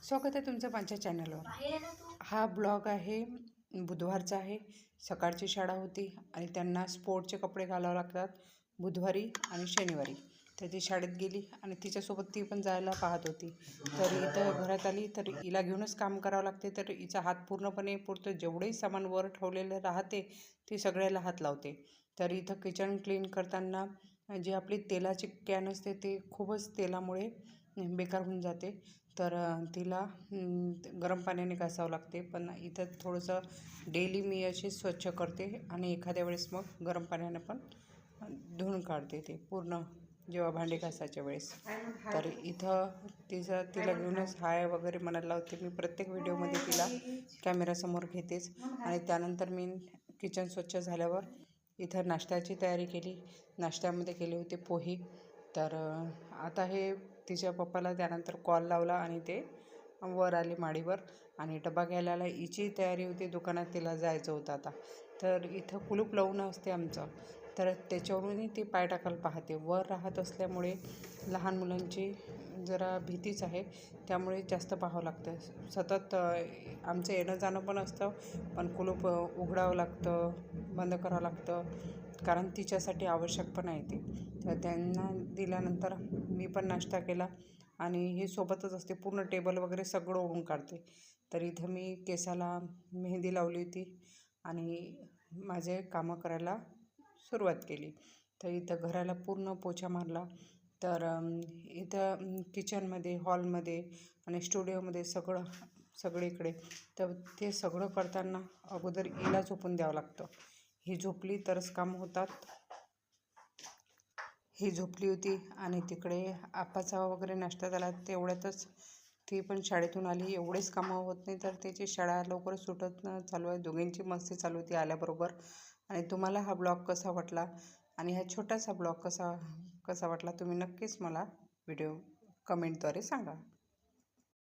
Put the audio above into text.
स्वागत आहे तुमचं माझ्या चॅनलवर। हा ब्लॉग आहे बुधवारचा आहे। सकाळची शाळा होती आणि त्यांना स्पोर्टचे कपडे घालावे लागतात बुधवारी आणि शनिवारी। तर ती शाळेत गेली आणि तिच्यासोबत ती पण जायला पाहत होती। तर इथं घरात आली तर हिला घेऊनच काम करावं लागते। तर हिचा हात पूर्णपणे पुरतं जेवढेही सामान वर ठेवलेलं राहते ती सगळ्याला हात लावते। तर इथं किचन क्लीन करताना जी आपली तेलाची कॅन असते ते खूपच तेलामुळे बेकार होऊन जाते। तर तिला गरम पाण्याने घासावं लागते। पण इथं थोडंसं डेली मी अशी स्वच्छ करते आणि एखाद्या वेळेस मग गरम पाण्याने पण धुवून काढते ते पूर्ण जेव्हा भांडे घासायच्या वेळेस। तर इथं तिला घेऊनच हाय वगैरे म्हणायला लावते मी। प्रत्येक व्हिडिओमध्ये तिला कॅमेरासमोर घेतेच। आणि त्यानंतर मी किचन स्वच्छ झाल्यावर इथं नाश्त्याची तयारी केली। नाश्त्यामध्ये केले होते पोहे। तर आता हे तिच्या पप्पाला त्यानंतर कॉल लावला आणि ते वर आले माडीवर आणि डबा घ्यायला आला। हिची तयारी होती दुकानात, तिला जायचं होतं आता। तर इथं कुलूप लावून असते आमचं, तर त्याच्यावरूनही ती पाय टाकायला पाहते। वर राहत असल्यामुळे लहान मुलांची जरा भीतीच आहे, त्यामुळे जास्त पाहावं लागतं। सतत आमचं येणं जाणं पण असतं, पण कुलूप उघडावं लागतं, बंद करावं लागतं, कारण तिच्यासाठी आवश्यक पण आहे ते। तर त्यांना दिल्यानंतर मी पण नाश्ता केला आणि हे सोबतच असते। पूर्ण टेबल वगैरे सगळं ओढून काढते। तर इथं मी केसाला मेहंदी लावली होती आणि माझे कामं करायला सुरुवात केली। तर इथं घराला पूर्ण पोछा मारला। तर इथं किचनमध्ये, हॉलमध्ये आणि स्टुडिओमध्ये सगळीकडे तर ते सगळं करताना अगोदर हिला झोपून द्यावं लागतं। ही झोपली तरच काम होतात। ही झोपली होती आणि तिकडे आप्पाचा वगैरे नाश्ता झाला। तेवढ्यातच ती पण शाळेतून आली। एवढेच कामं होत नाही तर त्याची शाळा लवकरच सुटत चालू आहे। दोघींची मस्ती चालू होती आल्याबरोबर। आणि तुम्हाला हा ब्लॉग कसा वाटला आणि हा छोटासा ब्लॉग कसा वाटला तुम्ही नक्कीच मला व्हिडिओ कमेंटद्वारे सांगा।